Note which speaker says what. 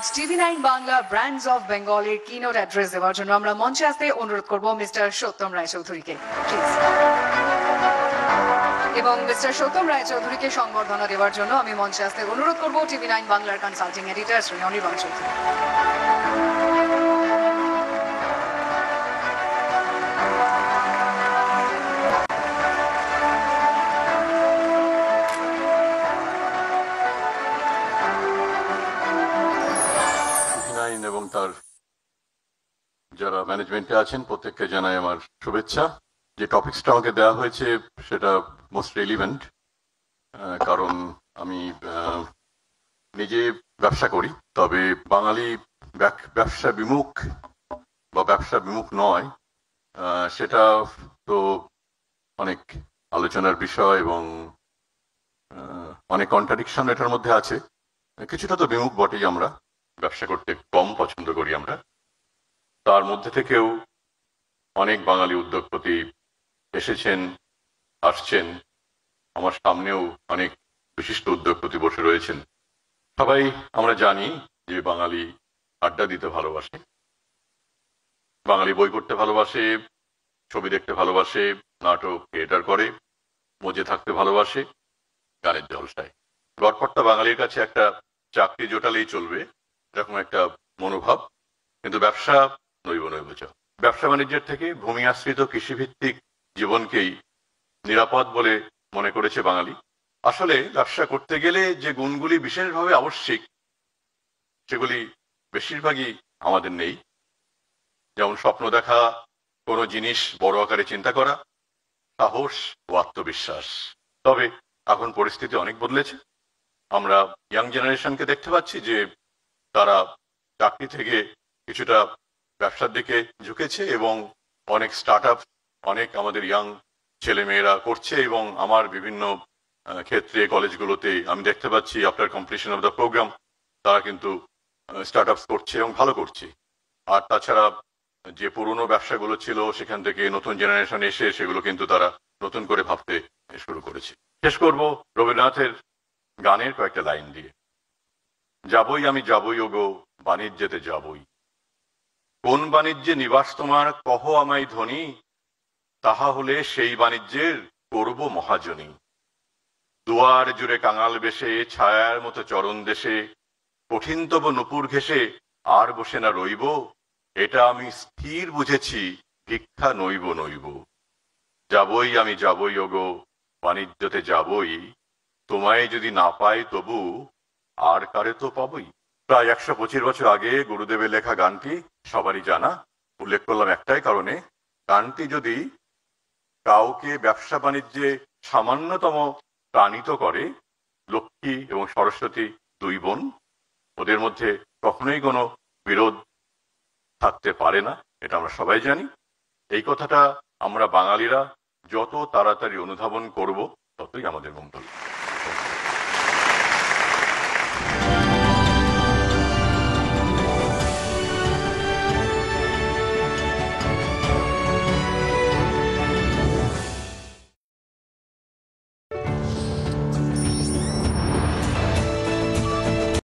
Speaker 1: টিভি9 Bangla brands of বেঙ্গলের keynote address দেওয়ার জন্য আমরা মঞ্চে আসতে অনুরোধ করব মিস্টার সত্যম রায়চৌধুরীকে এবং মিস্টার সত্যম রায়চৌধুরীকে সংবর্ধনা দেওয়ার জন্য আমি মঞ্চে আসতে অনুরোধ করব টিভি9 বাংলার কনসাল্টিং এডিটর শ্রী অনির্বাণ চৌধুরী।
Speaker 2: এবং তার যারা ম্যানেজমেন্টে আছেন প্রত্যেককে জানাই আমার শুভেচ্ছা। যে টপিকসটা আমাকে দেওয়া হয়েছে সেটা মোস্ট রেলিভেন্ট, কারণ আমি নিজে ব্যবসা করি, তবে বাঙালি ব্যবসা বিমুখ বা ব্যবসা বিমুখ নয় সেটা তো অনেক আলোচনার বিষয় এবং অনেক কন্ট্রাডিকশন এটার মধ্যে আছে। কিছুটা তো বিমুখ বটেই, আমরা ব্যবসা করতে কম পছন্দ করি আমরা। তার মধ্যে থেকেও অনেক বাঙালি উদ্যোগপতি এসেছেন, আসছেন, আমার সামনেও অনেক বিশিষ্ট উদ্যোগপতি বসে রয়েছেন। সবাই আমরা জানি যে বাঙালি আড্ডা দিতে ভালোবাসে, বাঙালি বই পড়তে ভালোবাসে, ছবি দেখতে ভালোবাসে, নাটক থিয়েটার করে, মজে থাকতে ভালোবাসে, গানের জলসায়। গড়পড়তা বাঙালির কাছে একটা চাকরি জোটালেই চলবে এরকম একটা মনোভাব। কিন্তু ব্যবসা নৈব নৈবচ। ব্যবসা বাণিজ্যের থেকে ভূমি আশ্রিত কৃষিভিত্তিক জীবনকেই নিরাপদ বলে মনে করেছে বাঙালি। আসলে ব্যবসা করতে গেলে যে গুণগুলি বিশেষভাবে আবশ্যিক সেগুলি বেশিরভাগই আমাদের নেই। যেমন স্বপ্ন দেখা, কোনো জিনিস বড় আকারে চিন্তা করা, সাহস ও আত্মবিশ্বাস। তবে এখন পরিস্থিতি অনেক বদলেছে। আমরা ইয়াং জেনারেশনকে দেখতে পাচ্ছি যে তারা চাকরি থেকে কিছুটা ব্যবসার দিকে ঝুঁকেছে এবং অনেক স্টার্ট আপ অনেক আমাদের ইয়াং ছেলে মেয়েরা করছে। এবং আমার বিভিন্ন ক্ষেত্রে কলেজগুলোতে আমি দেখতে পাচ্ছি after completion of the program তারা কিন্তু স্টার্ট আপস করছে এবং ভালো করছে। আর তাছাড়া যে পুরনো ব্যবসাগুলো ছিল সেখান থেকে নতুন জেনারেশন এসে সেগুলো কিন্তু তারা নতুন করে ভাবতে শুরু করেছে। শেষ করব রবীন্দ্রনাথের গানের কয়েকটা লাইন দিয়ে। যাবই আমি যাবই ওগো বাণিজ্যেতে যাবই, কোন বাণিজ্যে নিবাস তোমার কহ আমায় ধনী, তাহা হলে সেই বাণিজ্যের করব মহাজনী। দুয়ার জুড়ে কাঙাল বেশে ছায়ার মতো চরণ দেশে, কঠিন তব নুপুর ঘেসে আর বসে না রইব, এটা আমি স্থির বুঝেছি ভিক্ষা নইব নইব। যাবই আমি যাবই ওগো বাণিজ্যতে যাবই, তোমায় যদি না পাই তবু আর কারে তো পাবই। প্রায় 125 বছর আগে গুরুদেবের লেখা গানটি সবারই জানা। উল্লেখ করলাম একটাই কারণে, গানটি যদি কাউকে ব্যবসা বাণিজ্যে সামান্যতম প্রাণিত করে, লক্ষ্মী এবং সরস্বতী দুই বোন, ওদের মধ্যে কখনোই কোনো বিরোধ থাকতে পারে না, এটা আমরা সবাই জানি। এই কথাটা আমরা বাঙালিরা যত তাড়াতাড়ি অনুধাবন করব ততই আমাদের মঙ্গল।